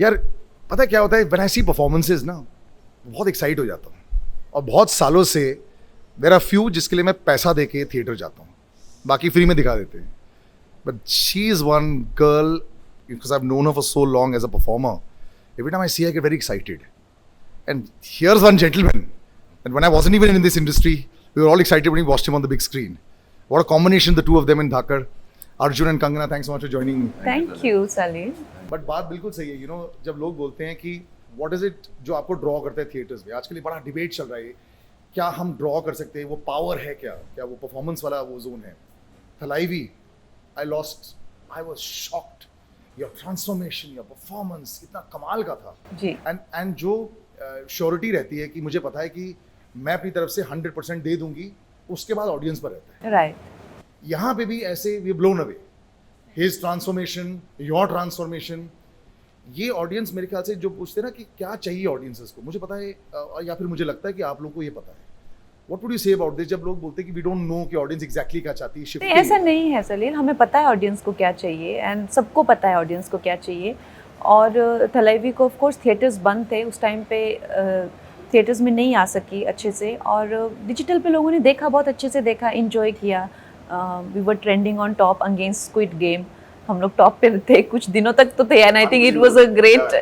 यार पता है क्या होता है, व्हेन आई सी परफॉर्मेंसेज ना बहुत एक्साइट हो जाता हूँ। और बहुत सालों से देयर आर फ्यू जिसके लिए मैं पैसा दे के थिएटर जाता हूँ, बाकी फ्री में दिखा देते हैं। But she is one girl, because I have known her for so long as a performer, every time I see I get very excited. And here's one gentleman. And when I wasn't even in this industry, we were all excited when we watched him on the big screen. What a combination, the two of them in Dhakar. Arjun and Kangana, thanks so much for joining. Thank you, Salim. But बात बिल्कुल सही है, you know, जब लोग बोलते हैं कि what is it जो आपको ड्रॉ करता है थिएटर्स में, आजकल बड़ा डिबेट चल रहा है, क्या हम ड्रॉ कर सकते हैं, वो पावर है क्या वो परफॉर्मेंस वाला वो जोन है. Thalaivi, I was shocked. Your transformation, your performance, इतना कमाल का था. जी. And जो श्योरिटी रहती है कि मुझे पता है कि मैं अपनी तरफ से 100% दे दूंगी, उसके बाद ऑडियंस पर रहता है. राइट. यहाँ पे भी ऐसे we blown away. His transformation, your transformation, ये ऑडियंस मेरे ख्याल से जो पूछते हैं ना कि क्या चाहिए ऑडियंसेस को, मुझे पता है या फिर मुझे लगता है कि आप लोगों को ये पता है. What would you say about this, जब लोग बोलते हैं कि वी डोंट नो कि ऑडियंस एग्जैक्टली क्या चाहती है. शिफ्ट ऐसा नहीं है सलील, हमें पता है ऑडियंस को क्या चाहिए एंड सबको पता है ऑडियंस को क्या चाहिए. और थलाईवी को ऑफ कोर्स थिएटर्स बंद थे उस टाइम पे, थिएटर्स में नहीं आ सकी अच्छे से, और डिजिटल पे लोगों ने देखा, बहुत अच्छे से देखा, एंजॉय किया. We were trending on top against Squid Game. हम लोग टॉप पे थे कुछ दिनों तक तो थे, and I think it was a great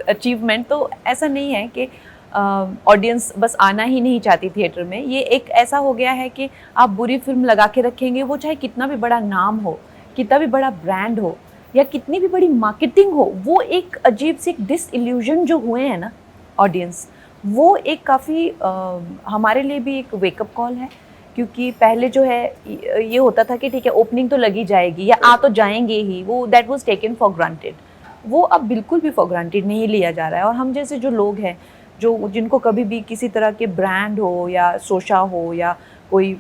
achievement. तो ऐसा नहीं है कि ऑडियंस बस आना ही नहीं चाहती थिएटर में. ये एक ऐसा हो गया है कि आप बुरी फिल्म लगा के रखेंगे, वो चाहे कितना भी बड़ा नाम हो, कितना भी बड़ा ब्रांड हो, या कितनी भी बड़ी मार्केटिंग हो, वो एक अजीब से एक डिसइल्यूजन जो हुए हैं ना ऑडियंस, वो एक काफ़ी हमारे लिए भी एक वेकअप कॉल है. क्योंकि पहले जो है ये होता था कि ठीक है ओपनिंग तो लगी जाएगी या आ तो जाएंगे ही, वो that was taken for granted. वो अब बिल्कुल भी फॉर ग्रांटेड नहीं लिया जा रहा है. और हम जैसे जो लोग हैं जिनको कभी भी किसी तरह के ब्रांड हो या सोशा हो या कोई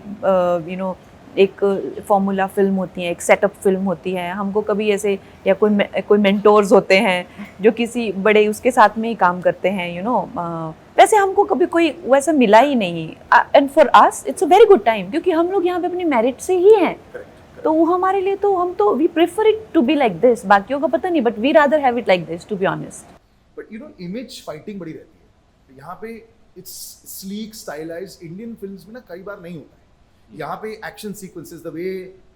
एक फॉर्मूला फिल्म होती है, एक सेटअप फिल्म होती है, हमको कभी ऐसे, या कोई मेंटोर्स होते हैं जो किसी बड़े उसके साथ में ही काम करते हैं, वैसे हमको कभी कोई वैसा मिला ही नहीं. And for us it's a very good time, क्योंकि हम लोग यहाँ पे अपनी मेरिट से ही हैं. तो वो हमारे लिए तो हम तो we prefer it to be like this. बाकियों का पता नहीं, but we rather have it like this, to be honest. But image fighting बड़ी रहती है यहाँ पे. It's sleek stylised. Indian films में ना कई बार नहीं होता है. यहाँ पे एक्शन सीक्वेंसेस, द वे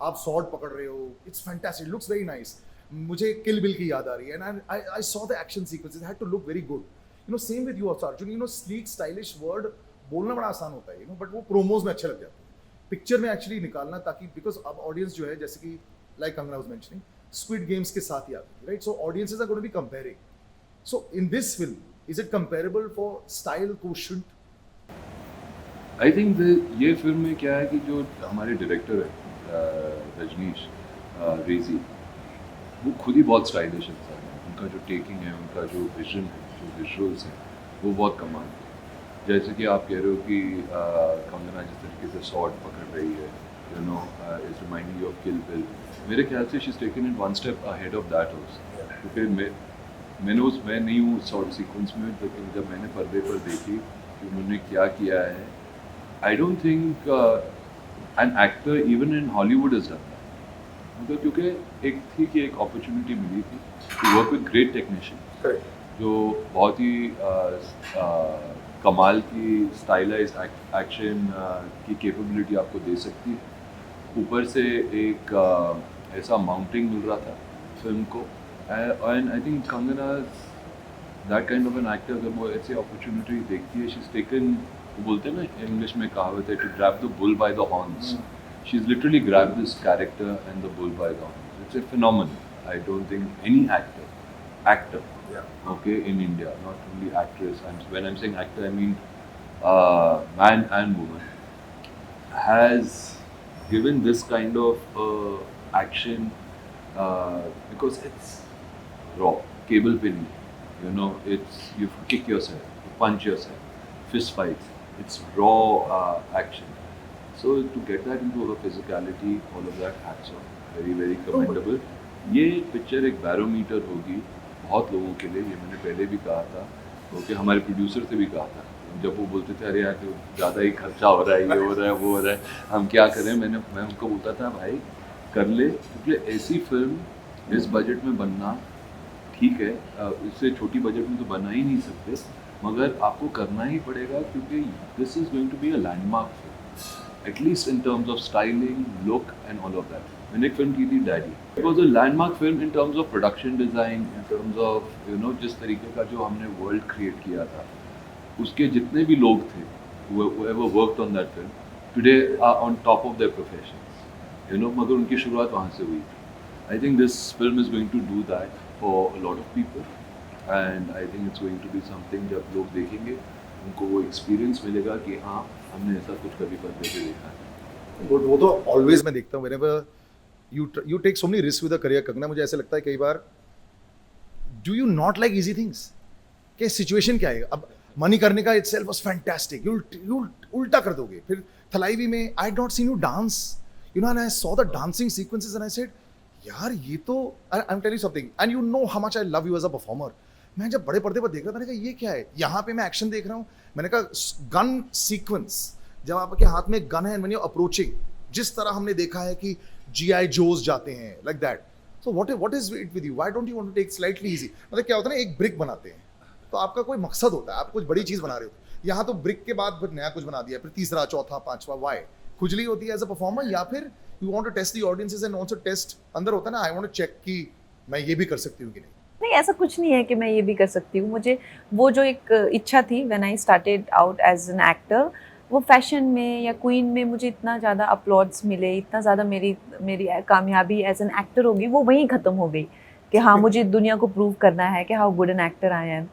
आप स्वॉर्ड पकड़ रहे हो, it's fantastic, looks very nice. मुझे किल बिल की याद आ रही है, and I saw the action sequences, had to look very good. Same with you also Arjun. Sleek stylish word बोलना बड़ा आसान होता है, बट वो प्रोमोज में अच्छे लग जाते हैं. पिक्चर में एक्चुअली निकालना, ताकि बिकॉज अब ऑडियंस जो है, जैसे कि like Kangana was mentioning, Squid Games के साथ ही आती है, right? So audiences are going to be comparing. So in this film, is it comparable for style quotient? I think ये फिल्म में क्या है कि जो हमारे डायरेक्टर है रजनीश रेजी, वो खुद ही बहुत स्टाइलिश इंसान है. उनका जो टेकिंग है, उनका जो विजन है, जो विजुअल्स हैं, वो बहुत कमाल है. जैसे कि आप कह रहे हो कि कंगना जिस तरीके से सॉर्ड पकड़ रही है, is reminding you of kill bill. मेरे ख्याल से she is taken it one step ahead of that also. क्योंकि मैं नहीं हूँ सॉर्ड सीक्वेंस में, लेकिन जब मैंने पर्दे पर देखी कि उन्होंने क्या किया है, I don't think an actor even in Hollywood has done that. मतलब क्योंकि एक अपॉर्चुनिटी मिली थी to work with great technicians, जो बहुत ही कमाल की स्टाइलाइज्ड एक्शन की कैपेबिलिटी आपको दे सकती है. ऊपर से एक ऐसा माउंटिंग मिल रहा था फिल्म को, and I think Kangana that kind of an actor. जब वो ऐसी अपॉर्चुनिटी देखती है, शी इज टेकन, वो बोलते हैं ना इंग्लिश में कहावत है, to grab the bull by the horns. She is literally grab this character and the bull by the horns. It's a phenomenon. I don't think any actor okay in India, not only actress, and when I'm saying actor I mean man and woman, has given this kind of action because it's raw, cable pin, it's you kick yourself, you punch yourself, fist fights, it's raw action. So to get that into her physicality, all of that, hats off, very very commendable. ये picture एक barometer होगी बहुत लोगों के लिए. ये मैंने पहले भी कहा था, क्योंकि हमारे प्रोड्यूसर से भी कहा था, जब वो बोलते थे अरे यार तो ज़्यादा ही खर्चा हो रहा है, ये हो रहा है, वो हो रहा है, हम क्या करें. मैं उनको बोलता था भाई कर ले, क्योंकि ऐसी फिल्म इस बजट में बनना ठीक है, इससे छोटी बजट में तो बना ही नहीं सकते, मगर आपको करना ही पड़ेगा क्योंकि this is going to be a landmark film, at least in terms of styling, look and all of that. मैंने एक फिल्म की थी Daddy, it was a landmark film in terms of production design, in terms of जिस तरीके का जो हमने world create किया था, उसके जितने भी लोग थे whoever worked on that film today are on top of their professions, मगर उनकी शुरुआत वहाँ से हुई थी। I think this film is going to do that for a lot of people, and I think it's going to be something जब लोग देखेंगे उनको वो एक्सपीरियंस मिलेगा कि हाँ हमने ऐसा कुछ कभी पहले भी देखा है। बट वो तो ऑलवेज मैं देखता हूँ, whenever you take so many risks with a career, Kangana, मुझे ऐसे लगता है कई बार, do you not like easy things? कि सिचुएशन क्या है, अब मनी करने का itself was fantastic, you उल्टा कर दोगे। फिर थलाईवी में I had not seen you dance, and I saw the dancing sequences and I said, यार ये तो, I'm telling you something, and you know how much I love you as a performer। मैं जब बड़े पर्दे पर देख रहा था, मैंने कहा ये क्या है, यहाँ पे मैं एक्शन देख रहा हूँ, मैंने कहा गन सीक्वेंस, जब आपके हाथ में गन है, when you're approaching, जिस तरह हमने देखा है कि GI जोस जाते हैं, like that, so what is it with you, why don't you want to take slightly easy? मतलब क्या होता है ना, एक ब्रिक बनाते हैं तो आपका कोई मकसद होता है, आप कुछ बड़ी चीज बना रहे हो, यहाँ तो ब्रिक के बाद फिर नया कुछ बना दिया, फिर तीसरा चौथा पांचवा, वाई खुजली होती है एज अ परफॉर्मर, या फिर you want to test the audiences and also test, अंदर होता है ना, आई वांट टू चेक कि मैं ये भी कर सकती हूँ कि नहीं। नहीं, ऐसा कुछ नहीं है कि मैं ये भी कर सकती हूँ। मुझे वो जो एक इच्छा थी when I started out as an actor, वो फैशन में या क्वीन में मुझे इतना ज़्यादा अपलॉड्स मिले, इतना ज़्यादा मेरी कामयाबी एज एन एक्टर होगी, वो वहीं ख़त्म हो गई कि हाँ मुझे दुनिया को प्रूव करना है कि how good an actor I am.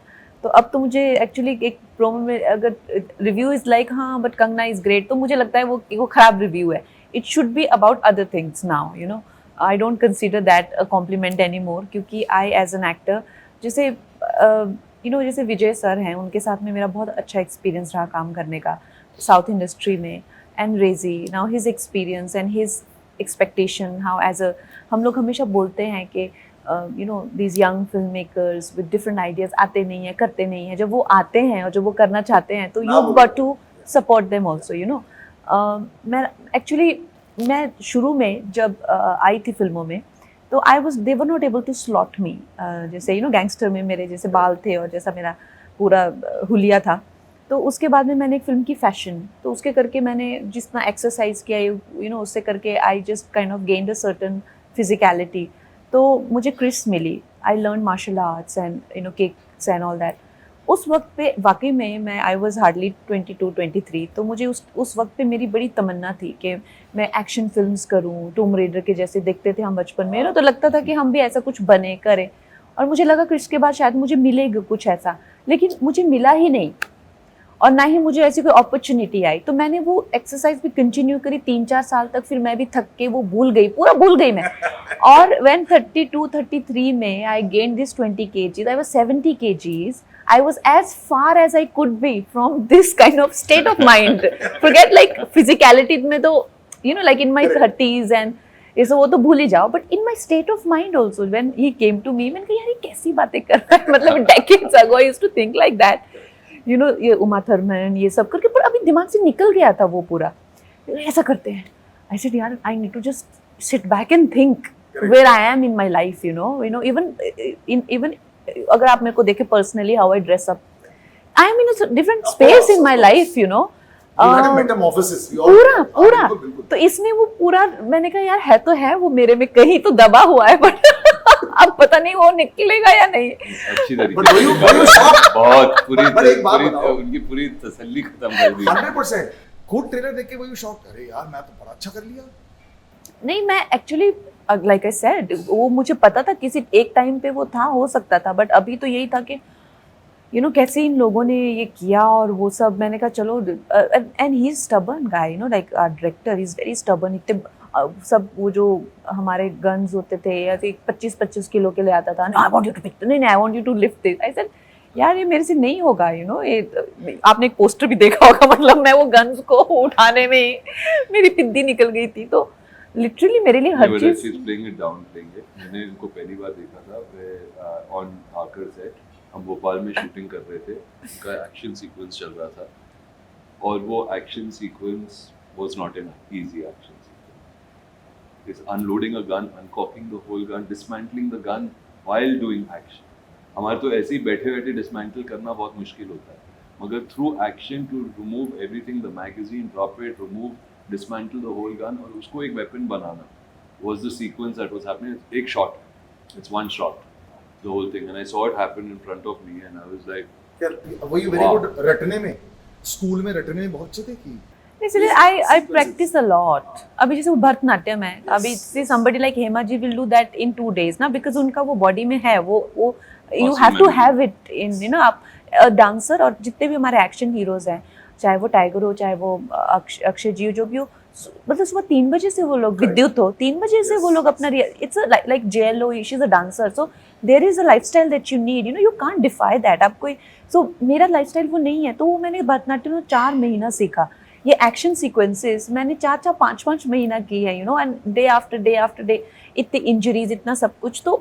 तो अब तो मुझे एक्चुअली एक प्रोमो में अगर रिव्यू इज़ लाइक हाँ बट कंगना इज़ ग्रेट, तो मुझे लगता है वो ख़राब रिव्यू है। It should be about other things now, I don't consider that a compliment any more, क्योंकि आई एज एन एक्टर, जैसे जैसे विजय सर हैं, उनके साथ में मेरा बहुत अच्छा एक्सपीरियंस रहा काम करने का साउथ इंडस्ट्री में, and Reji now his experience and his expectation, how as a, हम लोग हमेशा बोलते हैं कि these young filmmakers with different ideas आते नहीं हैं, करते नहीं हैं, जब वो आते हैं और जब वो करना चाहते हैं तो you've got to support them also, मैं शुरू में जब आई थी फिल्मों में तो they were not able to slot me, जैसे गैंगस्टर में मेरे जैसे बाल थे और जैसा मेरा पूरा हुलिया था, तो उसके बाद में मैंने एक फिल्म की फैशन, तो उसके करके मैंने जितना एक्सरसाइज किया उससे करके I just kind of gained a certain physicality, तो मुझे क्रिस मिली, I learn martial arts and kicks and all that. उस वक्त पे वाकई में मैं आई वॉज हार्डली 22-23, तो मुझे उस वक्त पे मेरी बड़ी तमन्ना थी कि मैं एक्शन फिल्म्स करूं, टॉम रेडर के जैसे देखते थे हम बचपन में, तो लगता था कि हम भी ऐसा कुछ बने करें, और मुझे लगा कि इसके बाद शायद मुझे मिलेगा कुछ ऐसा, लेकिन मुझे मिला ही नहीं और ना ही मुझे ऐसी कोई अपॉर्चुनिटी आई। तो मैंने वो एक्सरसाइज भी कंटिन्यू करी 3-4 साल तक, फिर मैं भी थक के वो पूरा भूल गई मैं। और व्हेन 32-33 में I gain this 20 kgs, I was 70 kgs, I was as far as I could be from this kind of state of mind. Forget like physicality में तो like in my 30s and ये सब वो तो भूल ही जाओ, but in my state of mind also when he came to me, मैंने कहा यार ये कैसी बातें कर रहा है, मतलब decades ago I used to think like that, ये उमा थर्मन ये सब करके, पर अभी दिमाग से निकल गया था वो पूरा, ऐसा करते हैं। I said यार I need to just sit back and think where I am in my life, even अगर आप मेरे को देखें personally how I dress up, I am in a different space in my life, पूरा तो इसने वो पूरा, मैंने कहा यार है तो है वो मेरे में कहीं तो दबा हुआ है, बट अब पता नहीं वो निकलेगा या नहीं। अच्छी तरीके बहुत उनकी पूरी तसल्ली खत्म कर दी। 100% खुद ट्रेलर देख के वो शॉक, अरे यार मैं तो बड़ा अच्छा कर लिया। नहीं, मैं एक्चुअली लाइक आई सेड, वो मुझे पता था किसी एक टाइम पे वो था, हो सकता था, बट अभी तो यही था कि कैसे इन लोगों ने ये किया और वो सब, मैंने कहा चलो, and he is stubborn guy, like our director is very stubborn, इतने सब वो जो हमारे गन्स होते थे या 25-25 किलो के ले आता था, I want you to pick, नहीं I want you to lift this, I said यार ये मेरे से नहीं होगा, ये आपने एक पोस्टर भी देखा होगा, मतलब मैं वो गन्स को उठाने में मेरी पिद्दी निकल गई थी, तो लिटरली मेरे लिए हर चीज प्लेइंग इट डाउन, मैंने इनको पहली बार देखा था ऑन आकर सेट, हम भोपाल में शूटिंग कर रहे थे, उनका एक्शन सीक्वेंस चल रहा था, और वो action sequence was not an easy action sequence, it's unloading a gun, uncocking the whole gun, dismantling the gun while doing action, हमारे तो ऐसे ही बैठे बैठे डिसमेंटल करना बहुत मुश्किल होता है, मगर through action to remove everything, the magazine, drop it, remove, dismantle the whole gun और उसको एक वेपन बनाना was the sequence that was happening. It's एक shot, it's one shot, the whole thing, and I saw it happen in front of me, and I was like, वही very good रटने में, school में रटने में बहुत अच्छे थे कि इसलिए आई प्रैक्टिस अ लॉट. अभी जैसे वो भरतनाट्यम है, अभी see somebody like Hema ji will do that in 2 days ना, बिकॉज उनका वो बॉडी में है, वो you have to have it in, you know. आप डांसर और जितने भी हमारे एक्शन हीरोज हैं, चाहे वो टाइगर हो, चाहे वो अक्षय जी हो, जो भी हो, मतलब सुबह 3 बजे से वो लोग, विद्युत हो, 3 बजे से वो लोग अपना, it's like JLo, she is a dancer, so there is a lifestyle that you need, you know, you can't defy that. आप कोई, सो मेरा लाइफस्टाइल वो नहीं है, तो वो मैंने भरतनाट्यम में 4 महीना सीखा. ये एक्शन सीक्वेंसेस मैंने 4-4 5-5 महीना की है, you know, and day after day इतने इंजरीज, इतना सब कुछ. तो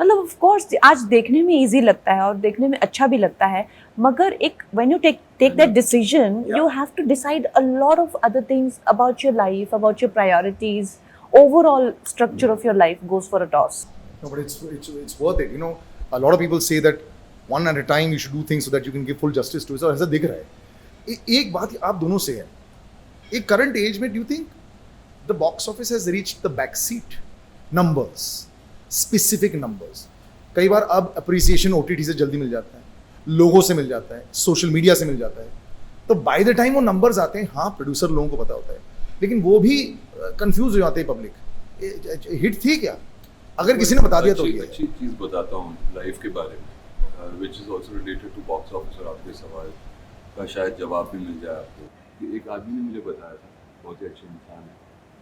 मतलब ऑफ कोर्स आज देखने में इजी लगता है और देखने में अच्छा भी लगता है, मगर एक when you take that decision, you have to decide a lot of other things about your life, about your priorities, overall structure of your life goes for a toss. No, but it's worth it. You know, a lot of people say that one at a time you should do things so that you can give full justice to it. और ऐसा दिख रहा है. एक बात आप दोनों से है. एक current age में do you think the box office has reached the back seat? Numbers, specific numbers. कई बार अब appreciation OTT से जल्दी मिल जाता है, लोगों से मिल जाता है, सोशल मीडिया से मिल जाता है. तो बाय द टाइम वो नंबर्स आते हैं, हाँ प्रोड्यूसर लोगों को पता होता है, लेकिन वो भी कंफ्यूज हो जाते हैं पब्लिक. हिट थी क्या? अगर किसी ने बता दिया तो अच्छी चीज़ बताता हूँ लाइफ के बारे में, which is also related to box office, और आपके सवाल का शायद जवाब भी मिल जाए आपको. कि एक आदमी ने मुझे बताया था, बहुत ही अच्छे इंसान है,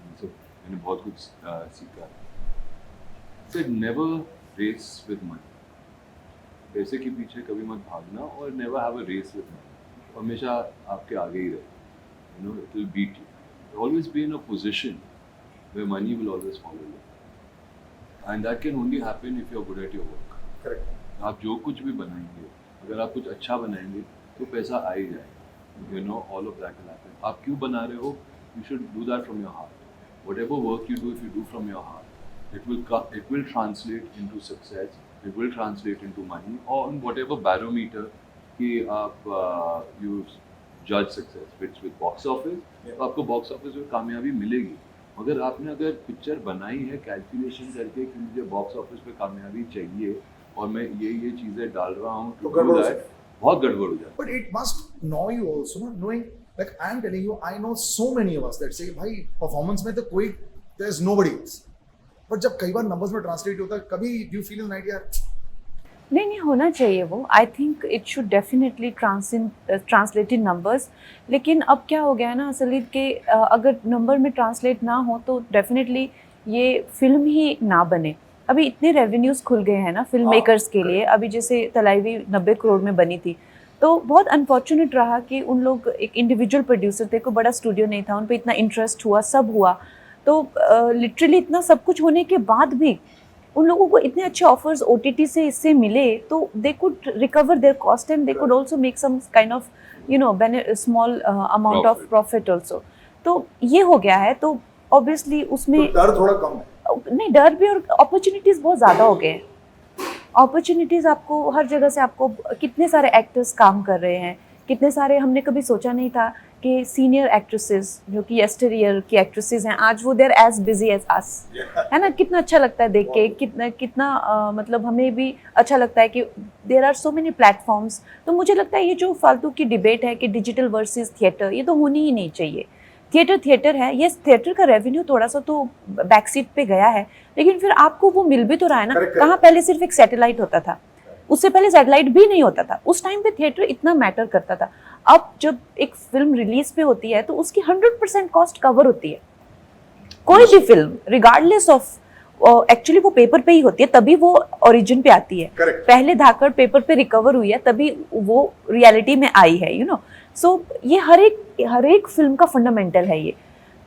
उनसे मैंने बहुत कुछ सीखा. Said never race with money, पैसे के पीछे कभी मत भागना, और never have a race with money, हमेशा आपके आगे ही रहे, you know, it will beat you. Always be in a position where money will always follow you, and that can only happen if you're good at your work. Correct. आप जो कुछ भी बनाएंगे, अगर आप कुछ अच्छा बनाएंगे तो पैसा आ ही जाएगा. You know, all of that will happen. आप क्यों बना रहे हो? You should do that from your heart. Whatever work you do, if you do from your heart, it will translate into success. It will translate into money, or on whatever barometer कि आप you judge success. Which with box office, तो आपको box office में कामयाबी मिलेगी. मगर आपने अगर पिक्चर बनाई है कैलकुलेशन करके कि मुझे बॉक्स ऑफिस पे कामयाबी चाहिए और मैं ये चीजें डाल रहा हूँ, तो गड़बड़ हो जाए, बहुत गड़बड़ हो जाए. But it must know you also, knowing like I am telling you, I know so many of us that से भाई परफॉर्मेंस में तो कोई, there is nobody else, but जब कई बार नंबर्स में ट्रांसलेट होता है, कभी do you feel in night यार नहीं होना चाहिए वो. I think it should definitely translate in numbers. लेकिन अब क्या हो गया है ना असलीत के, अगर नंबर में ट्रांसलेट ना हो तो डेफिनेटली ये फिल्म ही ना बने. अभी इतने रेवेन्यूज़ खुल गए हैं ना फिल्म मेकर्स के लिए. अभी जैसे तलाईवी 90 करोड़ में बनी थी, तो बहुत अनफॉर्चुनेट रहा कि उन लोग एक इंडिविजुअल प्रोड्यूसर थे, कोई बड़ा स्टूडियो नहीं था, उन पर इतना इंटरेस्ट हुआ, सब हुआ, तो लिटरली इतना सब कुछ होने के बाद भी उन लोगों को इतने अच्छे ऑफर्स OTT से इससे मिले, तो they could recover their cost and they could also make some kind of, you know, small amount of profit also. तो ये हो गया है, तो ऑब्वियसली उसमें तो डर थोड़ा कम है. नहीं, डर भी, और अपॉर्चुनिटीज़ बहुत ज़्यादा हो गए हैं. अपॉर्चुनिटीज़ आपको हर जगह से, आपको कितने सारे एक्टर्स काम कर रहे हैं, कितने सारे, हमने कभी सोचा नहीं था कि सीनियर एक्ट्रेसेस जो कि यस्टरईयर की एक्ट्रेसेस हैं, आज वो देर एज बिजी एज अस, है ना. कितना अच्छा लगता है देख के, कितना मतलब हमें भी अच्छा लगता है कि there are so many platforms. तो मुझे लगता है ये जो फालतू की डिबेट है कि डिजिटल वर्सेस थिएटर, ये तो होनी ही नहीं चाहिए. थिएटर है, ये थिएटर का रेवेन्यू थोड़ा सा तो बैक सीट पे गया है, लेकिन फिर आपको वो मिल भी तो रहा है ना. कहाँ पहले सिर्फ एक सैटेलाइट होता था, उससे पहले सैटेलाइट भी नहीं होता था, उस टाइम पे थिएटर इतना मैटर करता था. अब जब एक फिल्म रिलीज पे होती है तो उसकी 100% कॉस्ट कवर होती है. कोई भी फिल्म रिगार्डलेस ऑफ, एक्चुअली वो पेपर पे ही होती है, तभी वो ओरिजिन पे आती है. पहले धाकड़ पेपर पे रिकवर हुई है, तभी वो रियलिटी में आई है, यू नो. सो ये हर एक फिल्म का फंडामेंटल है ये.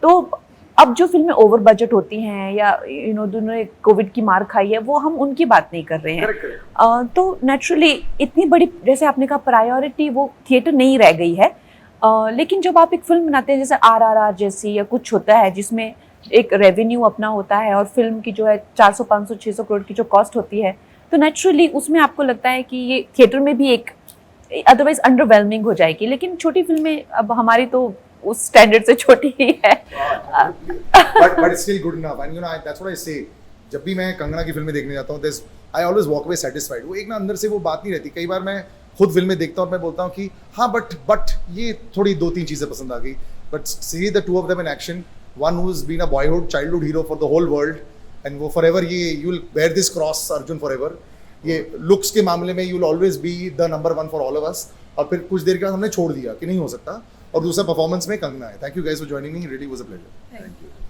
तो अब जो फिल्में ओवर बजट होती हैं या यू नो दोनों ने कोविड की मार खाई है, वो हम उनकी बात नहीं कर रहे हैं. तो नेचुरली इतनी बड़ी, जैसे आपने कहा, प्रायोरिटी वो थिएटर नहीं रह गई है. लेकिन जब आप एक फिल्म बनाते हैं जैसे RRR जैसी, या कुछ होता है जिसमें एक रेवेन्यू अपना होता है और फिल्म की जो है 400 500 600 करोड़ की जो कॉस्ट होती है, तो नेचुरली उसमें आपको लगता है कि ये थिएटर में भी एक अदरवाइज अंडरवेलमिंग हो जाएगी, लेकिन छोटी फिल्में अब हमारी तो उस स्टैंडर्ड से छोटी ही है। but it's still good enough, and you know that's what I say, जब भी मैं कंगना की फिल्में देखने जाता हूँ I always walk away satisfied। वो एक ना अंदर से वो बात नहीं रहती। कई बार मैं खुद फिल्में देखता हूँ और मैं बोलता हूँ कि हाँ बट ये थोड़ी 2-3 चीज़ें पसंद आ गई, but see the two of them in action, one who's been a childhood hero for the whole world, and वो forever ये you'll bear this cross Arjun forever। ये लुक्स के मामले में you'll always be the number one for all of us, और फिर कुछ देर के बाद हमने छोड़ दिया कि नहीं हो सकता, और दूसरा परफॉर्मेंस में कंगना है। Thank you guys for joining me, really was a pleasure. Thank you.